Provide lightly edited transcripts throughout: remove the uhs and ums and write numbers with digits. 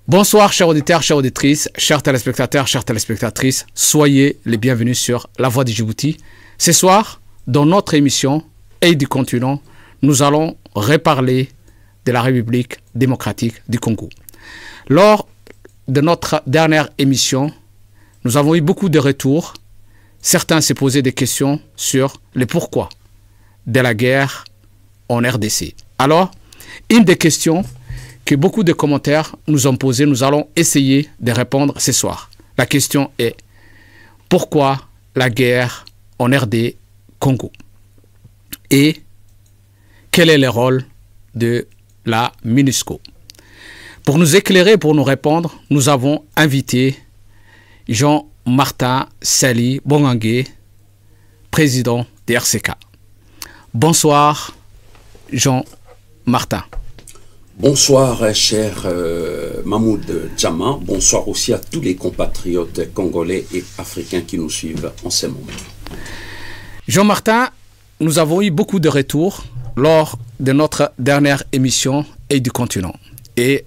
Bonsoir chers auditeurs, chères auditrices, chers téléspectateurs, chères téléspectatrices, soyez les bienvenus sur La Voix du Djibouti. Ce soir, dans notre émission et du continent, nous allons reparler de la République démocratique du Congo. Lors de notre dernière émission, nous avons eu beaucoup de retours. Certains se posaient des questions sur le pourquoi de la guerre en RDC. Alors, une des questions que beaucoup de commentaires nous ont posées, nous allons essayer de répondre ce soir. La question est, pourquoi la guerre en RD Congo? Et quel est le rôle de la MONUSCO? Pour nous éclairer, pour nous répondre, nous avons invité Jean-Martin Sali Bongangue, président de RCK. Bonsoir, Jean-Martin. Bonsoir, cher Mahmoud Djama. Bonsoir aussi à tous les compatriotes congolais et africains qui nous suivent en ce moment. Jean-Martin, nous avons eu beaucoup de retours lors de notre dernière émission et du continent. Et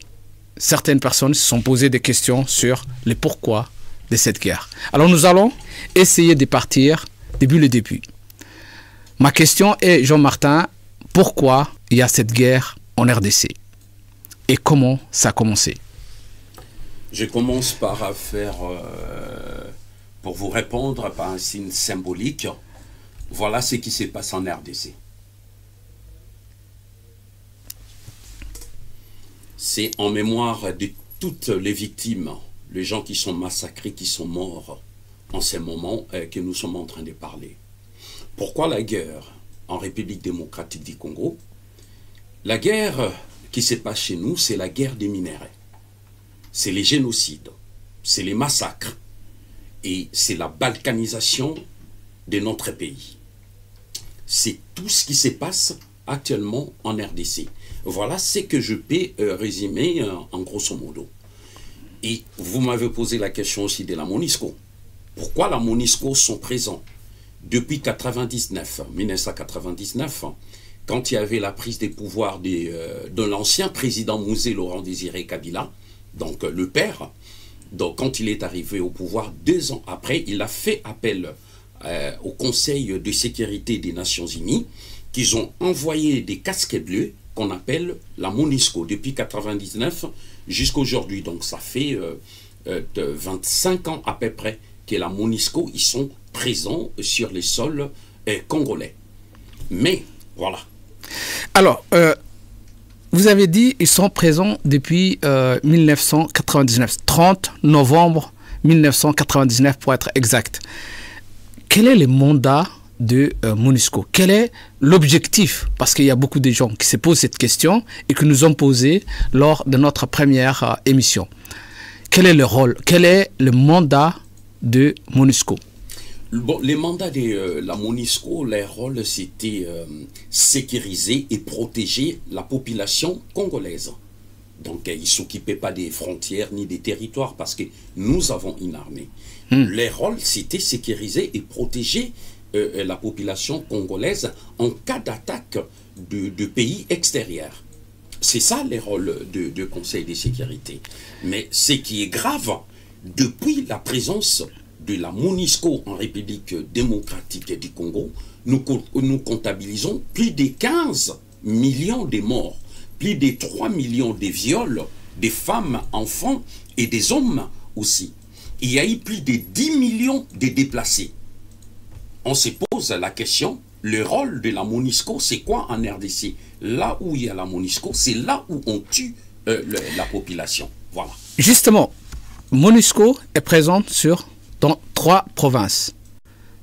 certaines personnes se sont posées des questions sur le pourquoi de cette guerre. Alors nous allons essayer de partir depuis le début. Ma question est, Jean-Martin, pourquoi il y a cette guerre en RDC? Et comment ça a commencé? Je commence par faire, pour vous répondre par un signe symbolique. Voilà ce qui se passe en RDC. C'est en mémoire de toutes les victimes, les gens qui sont massacrés, qui sont morts en ce moment que nous sommes en train de parler. Pourquoi la guerre en République démocratique du Congo? La guerre qui se passe chez nous, c'est la guerre des minéraux. C'est les génocides, c'est les massacres et c'est la balkanisation de notre pays. C'est tout ce qui se passe actuellement en RDC. Voilà ce que je peux résumer en grosso modo. Et vous m'avez posé la question aussi de la MONUSCO. Pourquoi la MONUSCO sont présents depuis 1999, quand il y avait la prise des pouvoirs de l'ancien président Mouzé Laurent Désiré Kabila, donc le père. Donc quand il est arrivé au pouvoir 2 ans après, il a fait appel au Conseil de sécurité des Nations Unies, qu'ils ont envoyé des casques bleus qu'on appelle la MONUSCO depuis 1999 jusqu'à aujourd'hui. Donc ça fait 25 ans à peu près que la MONUSCO, ils sont présents sur les sols congolais. Mais voilà. Alors, vous avez dit qu'ils sont présents depuis 1999, 30 novembre 1999 pour être exact. Quel est le mandat de MONUSCO? Quel est l'objectif? Parce qu'il y a beaucoup de gens qui se posent cette question et que nous ont posé lors de notre première émission. Quel est le rôle? Quel est le mandat de MONUSCO? Bon, les mandats de la MONUSCO, leur rôle, c'était sécuriser et protéger la population congolaise. Donc, ils ne s'occupaient pas des frontières ni des territoires parce que nous avons une armée. Leur rôle, c'était sécuriser et protéger la population congolaise en cas d'attaque de pays extérieurs. C'est ça le rôle de Conseil de sécurité. Mais ce qui est grave, depuis la présence de la MONUSCO en République démocratique du Congo, nous comptabilisons plus de 15 millions de morts, plus de 3 millions de viols des femmes, enfants et des hommes aussi. Il y a eu plus de 10 millions de déplacés. On se pose la question, le rôle de la MONUSCO, c'est quoi en RDC? Là où il y a la MONUSCO, c'est là où on tue la population. Voilà. Justement, MONUSCO est présente dans 3 provinces.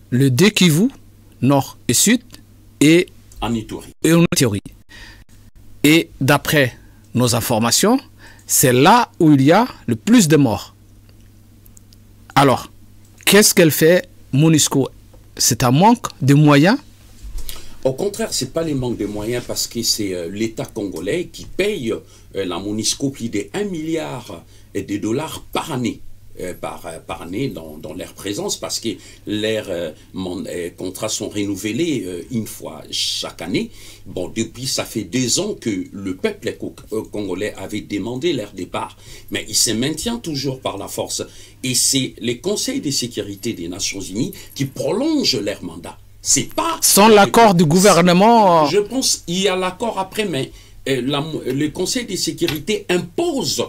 Le Kivu, nord et sud, et en Ituri. Et d'après nos informations, c'est là où il y a le plus de morts. Alors, qu'est-ce qu'elle fait, MONUSCO? C'est un manque de moyens? Au contraire, ce n'est pas le manque de moyens parce que c'est l'État congolais qui paye la MONUSCO plus de 1 milliard de dollars par année. par année dans leur présence, parce que leurs contrats sont renouvelés une fois chaque année. Bon, depuis, ça fait 2 ans que le peuple congolais avait demandé leur départ, mais il se maintient toujours par la force. Et c'est les conseils de sécurité des Nations Unies qui prolongent leur mandat. C'est pas... Sans l'accord du gouvernement... Je pense qu'il y a l'accord après, mais le Conseil de sécurité impose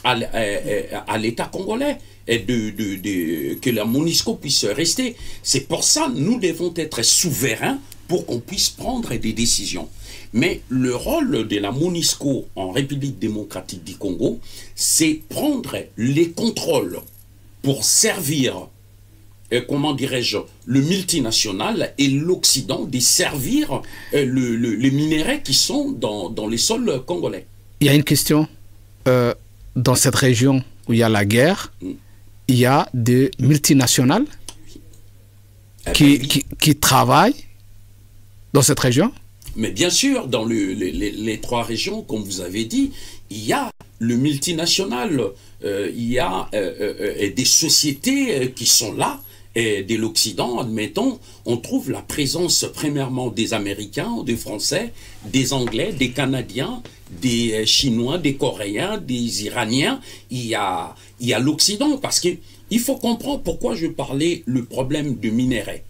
à l'État congolais que la MONUSCO puisse rester. C'est pour ça que nous devons être souverains pour qu'on puisse prendre des décisions. Mais le rôle de la MONUSCO en République démocratique du Congo, c'est prendre les contrôles pour servir, comment dirais-je, le multinational et l'Occident de servir les minéraux qui sont dans les sols congolais. Il y a une question. Dans cette région où il y a la guerre, il y a des multinationales qui travaillent dans cette région. Mais bien sûr, dans les 3 régions, comme vous avez dit, il y a le multinational, il y a des sociétés qui sont là, et de l'Occident, admettons, on trouve la présence premièrement des Américains, des Français, des Anglais, des Canadiens, des Chinois, des Coréens, des Iraniens. Il y a l'Occident, parce qu'il faut comprendre pourquoi je parlais le problème de minerais.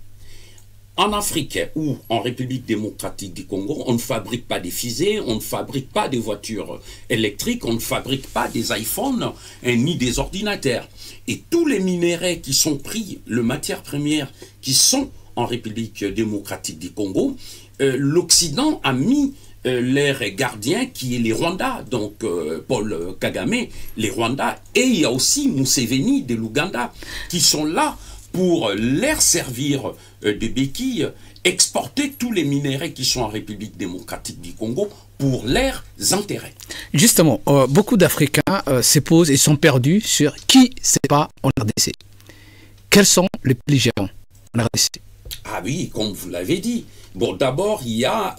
En Afrique ou en République démocratique du Congo, on ne fabrique pas des fusées, on ne fabrique pas des voitures électriques, on ne fabrique pas des iPhones ni des ordinateurs. Et tous les minéraux qui sont pris, les matières premières qui sont en République démocratique du Congo, l'Occident a mis leur gardien qui est les Rwandais, donc Paul Kagame, les Rwandais, et il y a aussi Museveni de l'Ouganda qui sont là pour leur servir de béquilles, exporter tous les minéraux qui sont en République démocratique du Congo pour leurs intérêts. Justement, beaucoup d'Africains se posent et sont perdus sur qui c'est pas en RDC. Quels sont les belligérants en RDC? Ah oui, comme vous l'avez dit. Bon, d'abord, il y a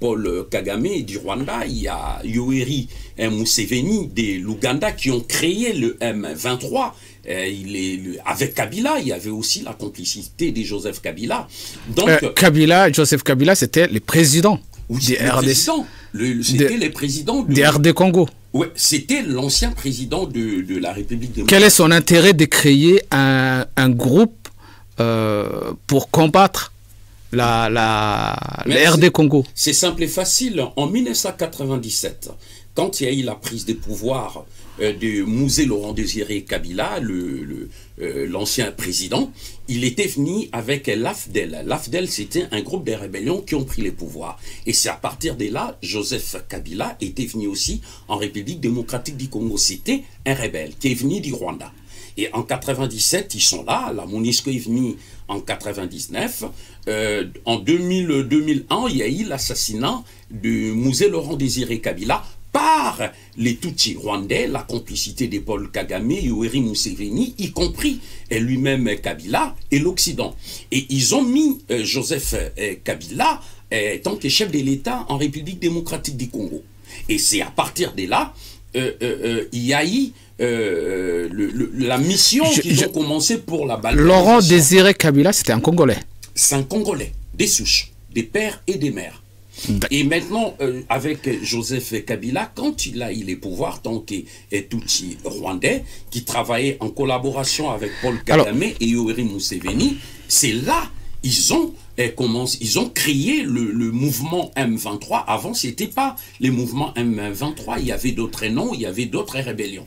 Paul Kagame du Rwanda, il y a Yoweri Museveni de l'Ouganda qui ont créé le M23. Avec Kabila, il y avait aussi la complicité de Joseph Kabila. Donc, Joseph Kabila, c'était le président du RDC. C'était le président du RD Congo. Oui, c'était l'ancien président de la République démocratique. Quel est son intérêt de créer un groupe pour combattre la RD Congo? C'est simple et facile. En 1997, quand il y a eu la prise de pouvoir de Mouzé Laurent Désiré Kabila, l'ancien président, il était venu avec l'AFDEL. L'AFDEL, c'était un groupe de rébellions qui ont pris les pouvoirs. Et c'est à partir de là, Joseph Kabila était venu aussi en République démocratique du Congo. C'était un rebelle qui est venu du Rwanda. Et en 97, ils sont là. La MONUSCO est venue en 99. En 2001, il y a eu l'assassinat de Mouzé Laurent Désiré Kabila par les Tutsis rwandais, la complicité de Paul Kagame, Yoweri Museveni, y compris lui-même Kabila et l'Occident. Et ils ont mis Joseph Kabila tant que chef de l'État en République démocratique du Congo. Et c'est à partir de là, il y a eu la mission qu'ils ont commencé pour la balkanisation. Laurent Désiré Kabila, c'était un Congolais. C'est un Congolais, des souches, des pères et des mères. Et maintenant, avec Joseph Kabila, quand il a eu les pouvoirs, tant que Tutsi rwandais, qui travaillait en collaboration avec Paul Kagame et Yoweri Museveni, c'est là ils ont créé le mouvement M23. Avant, ce n'était pas le mouvement M23, il y avait d'autres noms, il y avait d'autres rébellions.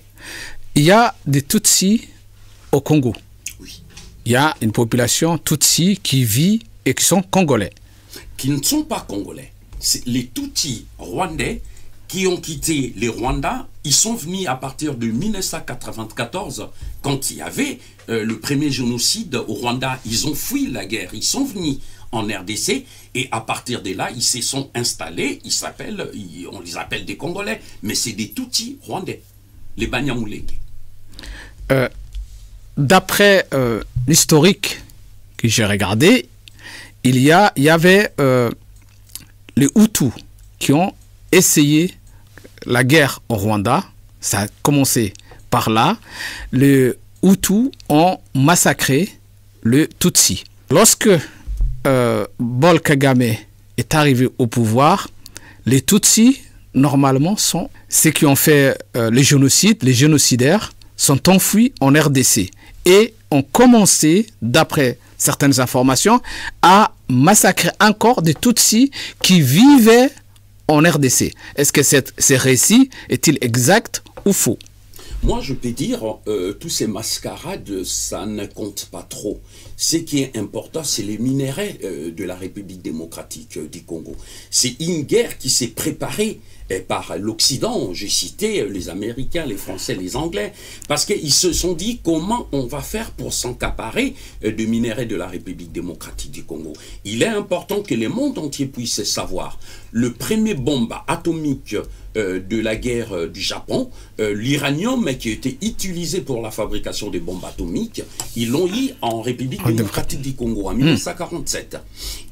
Il y a des Tutsis au Congo. Oui. Il y a une population Tutsi qui vit et qui sont congolais. Qui ne sont pas congolais. Les Tutsis rwandais qui ont quitté les Rwandais, ils sont venus à partir de 1994, quand il y avait le premier génocide au Rwanda. Ils ont fui la guerre, ils sont venus en RDC, et à partir de là, ils se sont installés, on les appelle des Congolais, mais c'est des Tutsis rwandais, les Banyamulenge. D'après l'historique que j'ai regardé, il y avait les Hutus qui ont essayé la guerre au Rwanda. Ça a commencé par là. Les Hutus ont massacré le Tutsi. Lorsque Paul Kagame est arrivé au pouvoir, les Tutsis, normalement, sont ceux qui ont fait le génocide, les génocidaires, sont enfuis en RDC et ont commencé, d'après certaines informations, à massacrer encore des Tutsis qui vivaient en RDC. Est-ce que ce récit est-il exact ou faux? Moi, je peux dire, tous ces mascarades, ça ne compte pas trop. Ce qui est important, c'est les minéraux de la République démocratique du Congo. C'est une guerre qui s'est préparée par l'Occident. J'ai cité les Américains, les Français, les Anglais, parce qu'ils se sont dit comment on va faire pour s'accaparer de minéraux de la République démocratique du Congo. Il est important que le monde entier puisse savoir. Le premier bombe atomique de la guerre du Japon, l'uranium qui a été utilisé pour la fabrication des bombes atomiques, ils l'ont eu en République démocratique du Congo en 1947.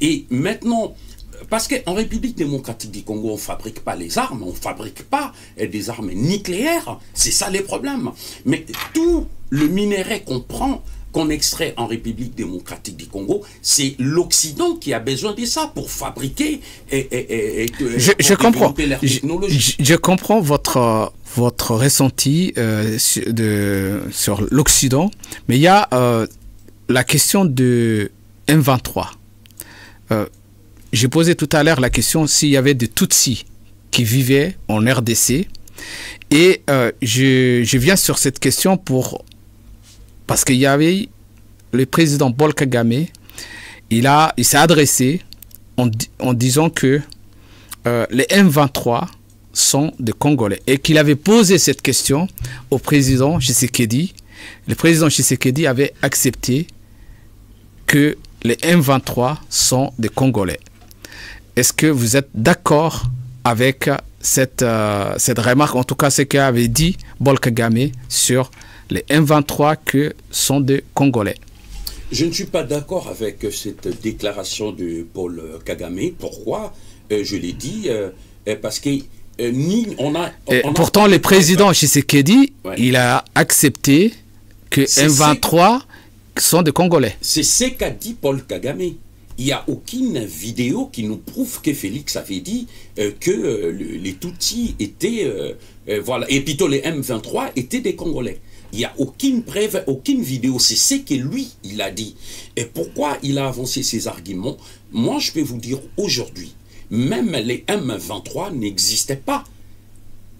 Et maintenant, parce qu'en République démocratique du Congo, on ne fabrique pas les armes, on ne fabrique pas des armes nucléaires, c'est ça les problèmes. Mais tout le minerai qu'on prend, qu'on extrait en République démocratique du Congo, c'est l'Occident qui a besoin de ça pour fabriquer je comprends. Je comprends votre ressenti sur l'Occident, mais il y a la question de M23. J'ai posé tout à l'heure la question s'il y avait des Tutsis qui vivaient en RDC, et je viens sur cette question parce qu'il y avait le président Paul Kagame, il s'est adressé en disant que les M23 sont des Congolais et qu'il avait posé cette question au président Tshisekedi. Le président Tshisekedi avait accepté que les M23 sont des Congolais. Est-ce que vous êtes d'accord avec cette remarque, en tout cas ce qu'avait dit Paul Kagame sur les M23 que sont des Congolais? Je ne suis pas d'accord avec cette déclaration de Paul Kagame. Pourquoi? Je l'ai dit, parce que pourtant, le président Tshisekedi, il a accepté que M23 sont des Congolais. C'est ce qu'a dit Paul Kagame. Il n'y a aucune vidéo qui nous prouve que Félix avait dit que les Tutsis étaient, voilà, et plutôt les M23 étaient des Congolais. Il n'y a aucune preuve, aucune vidéo. C'est ce que lui, il a dit. Et pourquoi il a avancé ces arguments? Moi, je peux vous dire aujourd'hui, même les M23 n'existaient pas.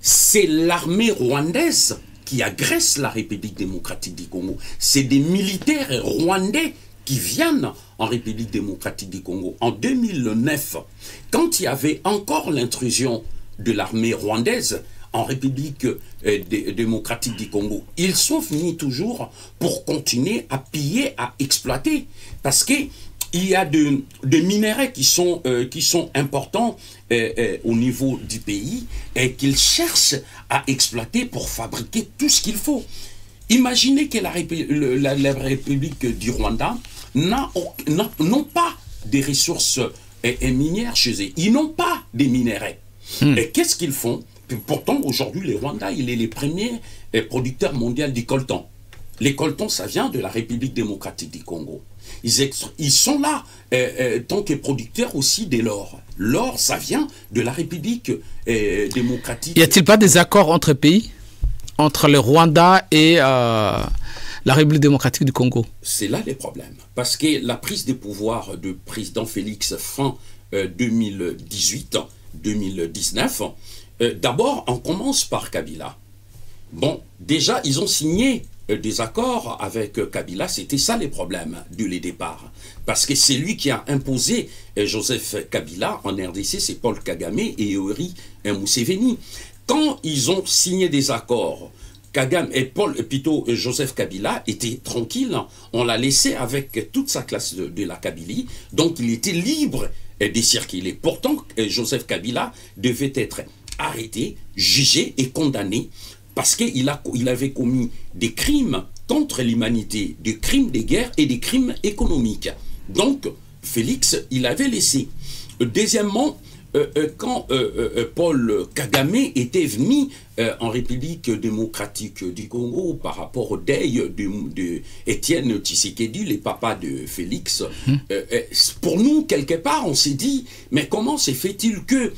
C'est l'armée rwandaise qui agresse la République démocratique du Congo. C'est des militaires rwandais qui viennent en République démocratique du Congo. En 2009, quand il y avait encore l'intrusion de l'armée rwandaise en République démocratique du Congo, ils sont venus toujours pour continuer à piller, à exploiter. Parce qu'il y a des minéraux qui sont importants au niveau du pays et qu'ils cherchent à exploiter pour fabriquer tout ce qu'il faut. Imaginez que la République du Rwanda n'ont pas des ressources minières chez eux. Ils n'ont pas des minéraux. Et qu'est-ce qu'ils font? Pourtant, aujourd'hui, le Rwanda, il est le premier producteur mondial du coltan. Les coltons, ça vient de la République démocratique du Congo. Ils sont là, tant que producteurs aussi de l'or. L'or, ça vient de la République démocratique. Y a-t-il pas des accords entre pays? Entre le Rwanda et la République démocratique du Congo? C'est là les problèmes. Parce que la prise de pouvoir du président Félix fin 2018-2019, d'abord, on commence par Kabila. Bon, déjà, ils ont signé des accords avec Kabila, c'était ça les problèmes dès le départ. Parce que c'est lui qui a imposé Joseph Kabila en RDC, c'est Paul Kagame et Yoweri Museveni. Quand ils ont signé des accords, Kagame et Joseph Kabila était tranquille, on l'a laissé avec toute sa classe de la Kabylie, donc il était libre de circuler. Pourtant, Joseph Kabila devait être arrêté, jugé et condamné parce qu'il avait commis des crimes contre l'humanité, des crimes de guerre et des crimes économiques. Donc, Félix, il avait laissé. Deuxièmement, quand Paul Kagame était venu en République démocratique du Congo par rapport au deuil de Étienne Tshisekedi, les papas de Félix, pour nous, quelque part, on s'est dit, mais comment se fait-il que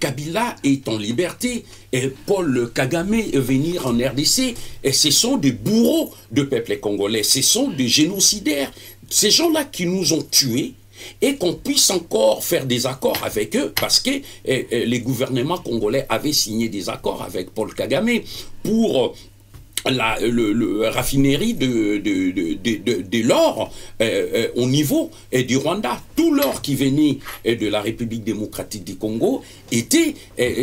Kabila est en liberté et Paul Kagame venir en RDC, et ce sont des bourreaux de peuple congolais, ce sont des génocidaires, ces gens-là qui nous ont tués, et qu'on puisse encore faire des accords avec eux, parce que les gouvernements congolais avaient signé des accords avec Paul Kagame pour la raffinerie de l'or au niveau du Rwanda. Tout l'or qui venait de la République démocratique du Congo était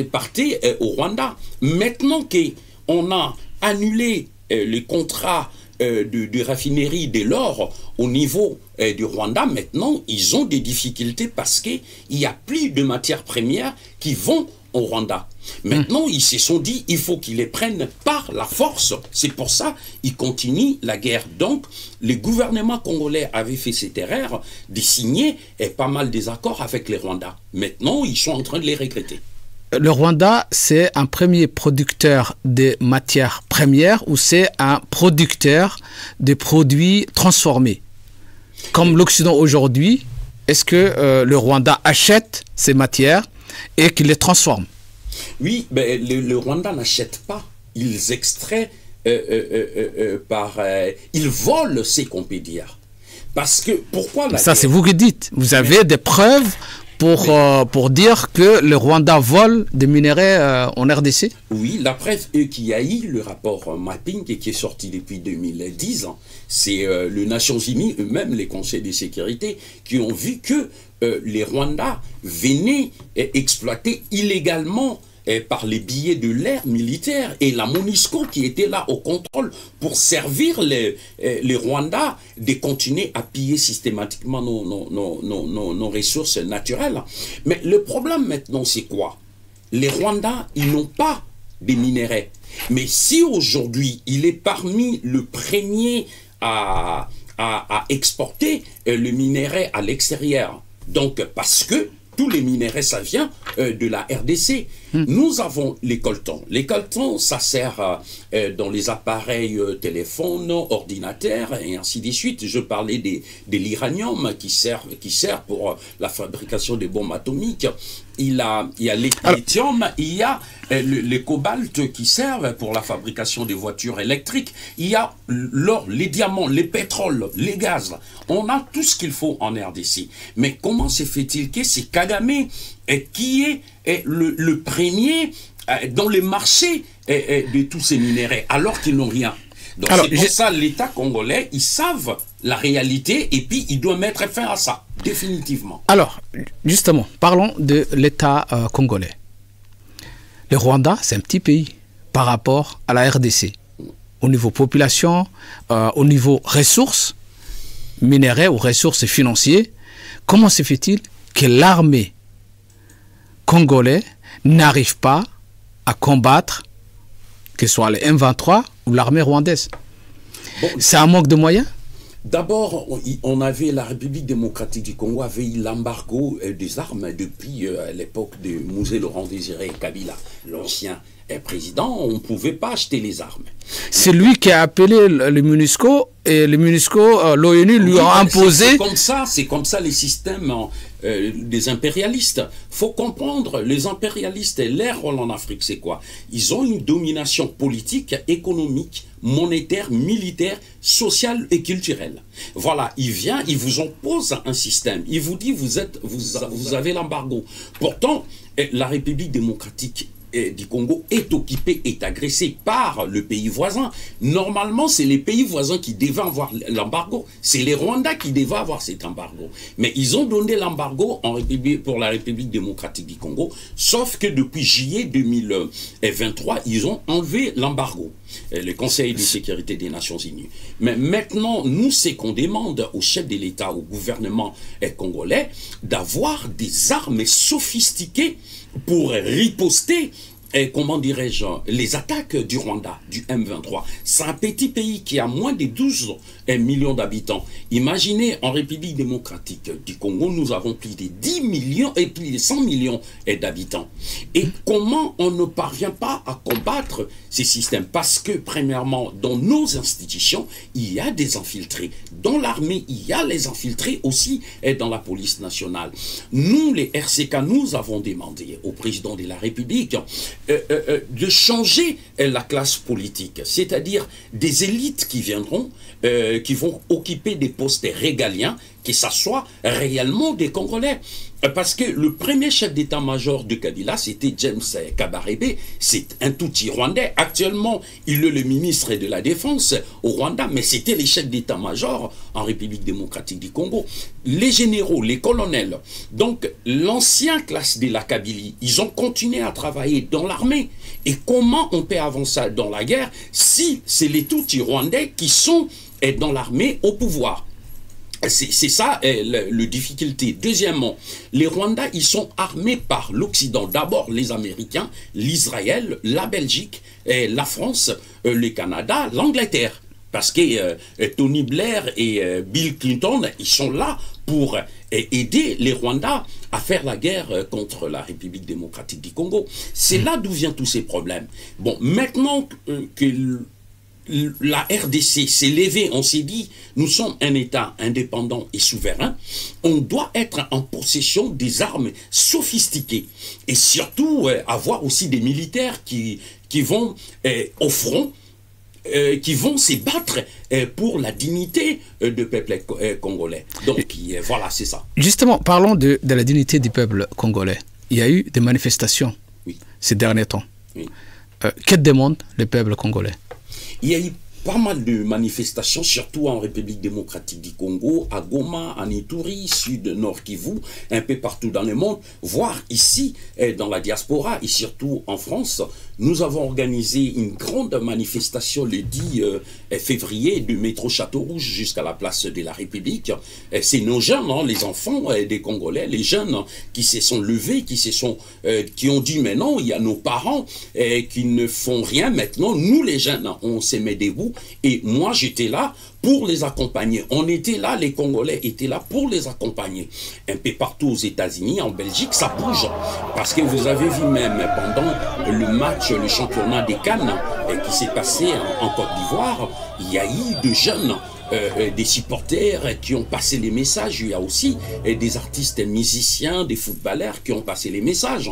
parti au Rwanda. Maintenant qu'on a annulé les contrats de raffinerie de l'or au niveau du Rwanda, maintenant, ils ont des difficultés parce qu'il n'y a plus de matières premières qui vont au Rwanda. Maintenant, ils se sont dit, il faut qu'ils les prennent par la force. C'est pour ça qu'ils continuent la guerre. Donc, les gouvernements congolais avaient fait cette erreur de signer pas mal des accords avec les Rwandais. Maintenant, ils sont en train de les regretter. Le Rwanda, c'est un premier producteur de matières premières ou c'est un producteur de produits transformés? Comme l'Occident aujourd'hui, est-ce que le Rwanda achète ces matières et qu'il les transforme? Oui, mais le Rwanda n'achète pas. Ils extraient ils volent, c'est qu'on peut dire. Parce que, pourquoi la Ça, c'est vous qui dites. Vous avez des preuves pour dire que le Rwanda vole des minerais en RDC? Oui, la preuve qu'il y a eu le rapport mapping qui est sorti depuis 2010, c'est les Nations Unies eux-mêmes, les conseils de sécurité, qui ont vu que les Rwandais venaient exploiter illégalement par les billets de l'air militaire et la MONUSCO qui était là au contrôle pour servir les Rwandais de continuer à piller systématiquement nos ressources naturelles. Mais le problème maintenant, c'est quoi? Les Rwandais, ils n'ont pas de minerais. Mais si aujourd'hui, il est parmi le premier à exporter le minerai à l'extérieur, donc parce que tous les minéraux, ça vient de la RDC. Nous avons les coltons. Les coltons, ça sert dans les appareils téléphones, ordinateurs, et ainsi de suite. Je parlais de l'uranium qui sert pour la fabrication des bombes atomiques. Il y a les lithium, il y a les cobalt qui servent pour la fabrication des voitures électriques. Il y a l'or, les diamants, les pétroles, les gaz. On a tout ce qu'il faut en RDC. Mais comment se fait-il que c'est Kagame qui est le premier dans les marchés de tous ces minéraux, alors qu'ils n'ont rien? Donc c'est pour ça l'État congolais, ils savent la réalité et puis ils doivent mettre fin à ça, définitivement. Alors, justement, parlons de l'État congolais. Le Rwanda, c'est un petit pays par rapport à la RDC. Au niveau population, au niveau ressources minérales ou ressources financières, comment se fait-il que l'armée congolaise n'arrive pas à combattre, que ce soit les M23 ou l'armée rwandaise? Bon, c'est un manque de moyens? D'abord, on avait la République démocratique du Congo avait eu l'embargo des armes depuis l'époque de Mouzé Laurent Désiré Kabila, l'ancien président. On ne pouvait pas acheter les armes. C'est lui qui a appelé le MONUSCO et le MONUSCO, l'ONU lui a imposé. C'est comme ça les systèmes des impérialistes. Faut comprendre, les impérialistes, leur rôle en Afrique, c'est quoi? Ils ont une domination politique, économique, monétaire, militaire, sociale et culturelle. Voilà, il vient, il vous impose un système. Il vous dit, vous avez l'embargo. Pourtant, la République démocratique du Congo est occupé, est agressé par le pays voisin. Normalement, c'est les pays voisins qui devaient avoir l'embargo. C'est les Rwandais qui devaient avoir cet embargo. Mais ils ont donné l'embargo pour la République démocratique du Congo, sauf que depuis juillet 2023, ils ont enlevé l'embargo. Le Conseil de sécurité des Nations Unies. Mais maintenant, nous, c'est qu'on demande au chef de l'État, au gouvernement congolais, d'avoir des armes sophistiquées pour riposter comment dirais-je, les attaques du Rwanda, du M23. C'est un petit pays qui a moins de 12 millions d'habitants. Imaginez, en République démocratique du Congo, nous avons plus de 10 millions et plus de 100 millions d'habitants. Et comment on ne parvient pas à combattre ces systèmes? Parce que, premièrement, dans nos institutions, il y a des infiltrés. Dans l'armée, il y a les infiltrés aussi, et dans la police nationale. Nous, les RCK, nous avons demandé au président de la République de changer la classe politique, c'est-à-dire des élites qui viendront, qui vont occuper des postes régaliens, que ce soit réellement des Congolais. Parce que le premier chef d'état-major de Kabila, c'était James Kabarebe, c'est un tout-petit Rwandais. Actuellement, il est le ministre de la Défense au Rwanda, mais c'était les chefs d'état-major en République démocratique du Congo. Les généraux, les colonels, donc l'ancienne classe de la Kabylie, ils ont continué à travailler dans l'armée. Et comment on peut avancer dans la guerre si c'est les tout-petits Rwandais qui sont dans l'armée au pouvoir? C'est ça la difficulté. Deuxièmement, les Rwandais, ils sont armés par l'Occident. D'abord les Américains, l'Israël, la Belgique, la France, le Canada, l'Angleterre. Parce que Tony Blair et Bill Clinton, ils sont là pour aider les Rwandais à faire la guerre contre la République démocratique du Congo. C'est là d'où viennent tous ces problèmes. Bon, maintenant que la RDC s'est levée, on s'est dit, nous sommes un État indépendant et souverain, on doit être en possession des armes sophistiquées et surtout avoir aussi des militaires qui vont au front, qui vont se battre pour la dignité du peuple congolais. Donc voilà, c'est ça. Justement, parlons de la dignité du peuple congolais. Il y a eu des manifestations ces derniers temps. Que demande le peuple congolais? Il y a eu pas mal de manifestations, surtout en République démocratique du Congo, à Goma, en Ituri, sud, nord Kivu, un peu partout dans le monde, voire ici, dans la diaspora, et surtout en France. Nous avons organisé une grande manifestation le 10 février du métro Château-Rouge jusqu'à la place de la République. C'est nos jeunes, hein, les enfants des Congolais, les jeunes qui se sont levés, qui ont dit mais non, il y a nos parents qui ne font rien maintenant. Nous les jeunes, on se met debout et moi j'étais là pour les accompagner. On était là, les Congolais étaient là pour les accompagner. Un peu partout aux États-Unis, en Belgique, ça bouge. Parce que vous avez vu même pendant le match, le championnat des Cannes qui s'est passé en Côte d'Ivoire, il y a eu de jeunes, des supporters qui ont passé les messages. Il y a aussi des artistes musiciens, des footballeurs qui ont passé les messages.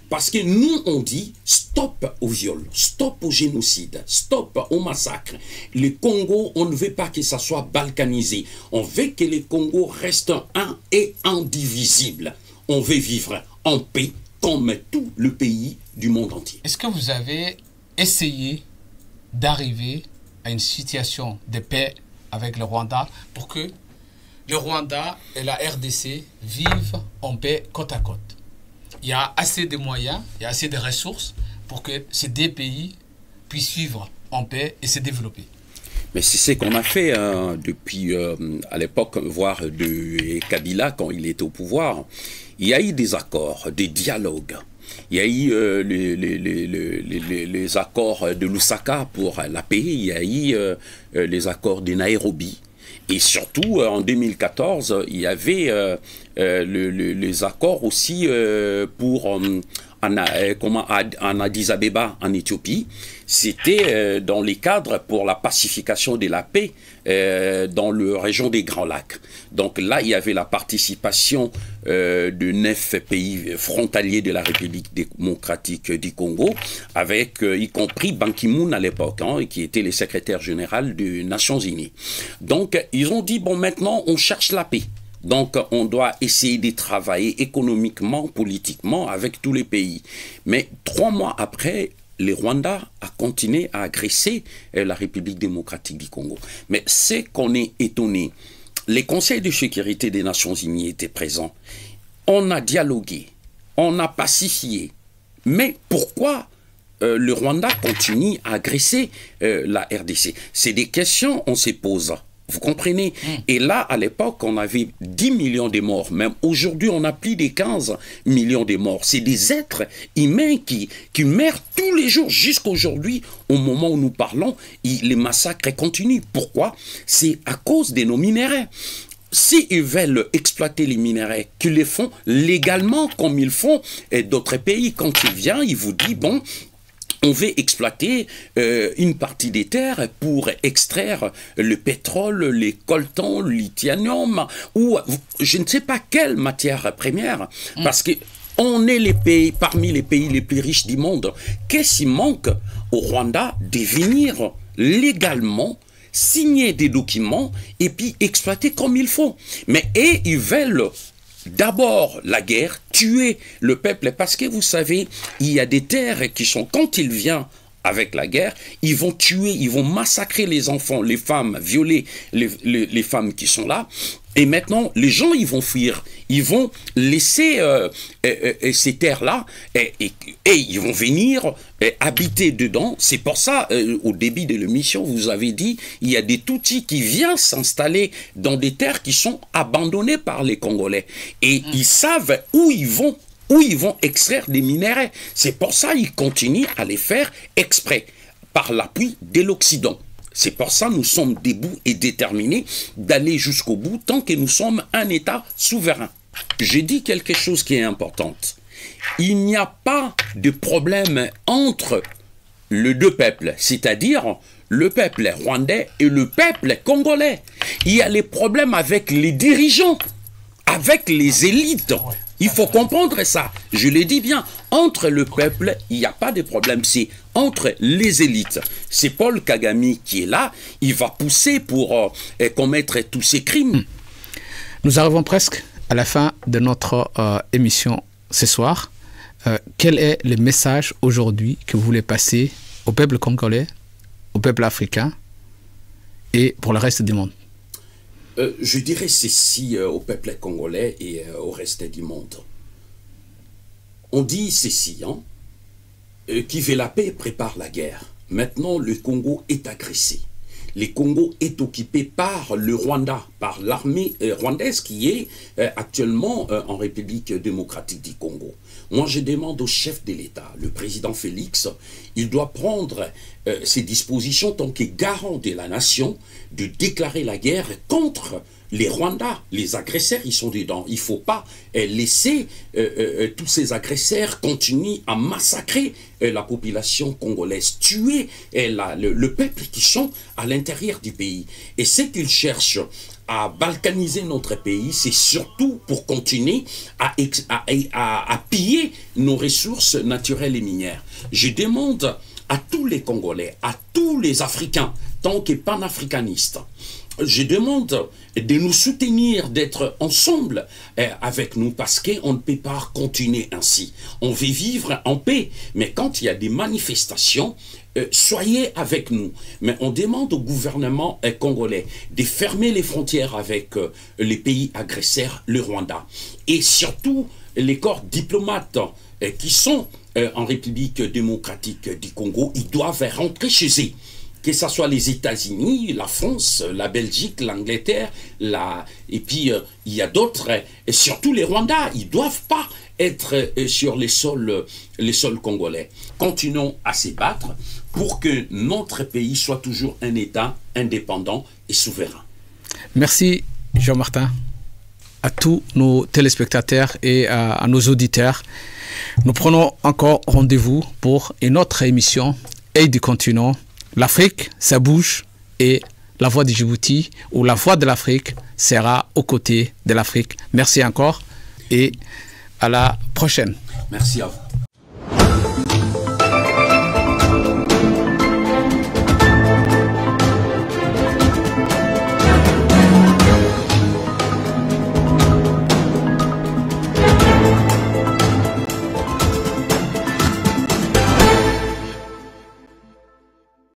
Parce que nous, on dit stop au viol, stop au génocide, stop au massacre. Le Congo, on ne veut pas que ça soit balkanisé. On veut que le Congo reste un et indivisible. On veut vivre en paix comme tout le pays du monde entier. Est-ce que vous avez essayé d'arriver à une situation de paix avec le Rwanda pour que le Rwanda et la RDC vivent en paix côte à côte? Il y a assez de moyens, il y a assez de ressources pour que ces deux pays puissent vivre en paix et se développer. Mais c'est ce qu'on a fait depuis à l'époque, voire de Kabila quand il était au pouvoir. Il y a eu des accords, des dialogues. Il y a eu les accords de Lusaka pour la paix. Il y a eu les accords de Nairobi. Et surtout, en 2014, il y avait les accords aussi pour en Addis Abeba, en Éthiopie. C'était dans les cadres pour la pacification de la paix dans la région des Grands Lacs. Donc là, il y avait la participation de 9 pays frontaliers de la République démocratique du Congo, avec y compris Ban Ki-moon à l'époque, hein, qui était le secrétaire général des Nations Unies. Donc ils ont dit, bon, maintenant on cherche la paix. Donc, on doit essayer de travailler économiquement, politiquement avec tous les pays. Mais 3 mois après, le Rwanda a continué à agresser la République démocratique du Congo. Mais c'est qu'on est étonné. Les conseils de sécurité des Nations Unies étaient présents. On a dialogué, on a pacifié. Mais pourquoi le Rwanda continue à agresser la RDC? C'est des questions qu'on se pose. Vous comprenez? Et là, à l'époque, on avait 10 millions de morts. Même aujourd'hui, on a plus de 15 millions de morts. C'est des êtres humains qui meurent tous les jours. Jusqu'à aujourd'hui, au moment où nous parlons, les massacres continuent. Pourquoi? C'est à cause de nos minéraux. S'ils veulent exploiter les minéraux, qu'ils les font légalement comme ils font d'autres pays, quand ils viennent, ils vous disent, bon, on veut exploiter une partie des terres pour extraire le pétrole, les coltans, le lithium, ou je ne sais pas quelle matière première, parce que on est les pays, parmi les pays les plus riches du monde. Qu'est-ce qui manque au Rwanda de venir légalement signer des documents et puis exploiter comme il faut? Mais ils veulent d'abord la guerre, tuer le peuple, parce que vous savez, il y a des terres qui sont, quand il vient avec la guerre, ils vont tuer, ils vont massacrer les enfants, les femmes, violer les femmes qui sont là. Et maintenant, les gens, ils vont fuir. Ils vont laisser ces terres-là et ils vont venir habiter dedans. C'est pour ça, au début de l'émission, vous avez dit, il y a des Tutsis qui viennent s'installer dans des terres qui sont abandonnées par les Congolais. Et ils savent où ils vont extraire des minéraux. C'est pour ça qu'ils continuent à les faire exprès, par l'appui de l'Occident. C'est pour ça que nous sommes debout et déterminés d'aller jusqu'au bout tant que nous sommes un État souverain. Je dis quelque chose qui est important. Il n'y a pas de problème entre les deux peuples, c'est-à-dire le peuple rwandais et le peuple congolais. Il y a les problèmes avec les dirigeants, avec les élites. Il faut comprendre ça. Je le dis bien, entre le peuple, il n'y a pas de problème. C'est entre les élites. C'est Paul Kagame qui est là. Il va pousser pour commettre tous ces crimes. Nous arrivons presque à la fin de notre émission ce soir. Quel est le message aujourd'hui que vous voulez passer au peuple congolais, au peuple africain et pour le reste du monde? Je dirais ceci au peuple congolais et au reste du monde. On dit ceci, hein, qui veut la paix prépare la guerre. Maintenant, le Congo est agressé. Le Congo est occupé par le Rwanda, par l'armée rwandaise qui est actuellement en République démocratique du Congo. Moi, je demande au chef de l'État, le président Félix, il doit prendre ses dispositions tant que garant de la nation, de déclarer la guerre contre les Rwandais. Les agresseurs, ils sont dedans. Il ne faut pas laisser tous ces agresseurs continuer à massacrer la population congolaise, tuer le peuple qui sont à l'intérieur du pays. Et ce qu'ils cherchent à balkaniser notre pays, c'est surtout pour continuer à piller nos ressources naturelles et minières. Je demande à tous les Congolais, à tous les Africains, tant que panafricanistes, je demande de nous soutenir, d'être ensemble avec nous, parce qu'on ne peut pas continuer ainsi. On veut vivre en paix, mais quand il y a des manifestations, soyez avec nous. Mais on demande au gouvernement congolais de fermer les frontières avec les pays agresseurs, le Rwanda. Et surtout, les corps diplomates qui sont en République démocratique du Congo, ils doivent rentrer chez eux. Que ce soit les États-Unis, la France, la Belgique, l'Angleterre, et puis il y a d'autres, et surtout les Rwandais, ils ne doivent pas être sur les sols congolais. Continuons à se battre pour que notre pays soit toujours un État indépendant et souverain. Merci Jean-Martin. À tous nos téléspectateurs et à nos auditeurs, nous prenons encore rendez-vous pour une autre émission, Œil du continent. L'Afrique, ça bouge, et la voix du Djibouti, ou la voix de l'Afrique, sera aux côtés de l'Afrique. Merci encore et à la prochaine. Merci à vous.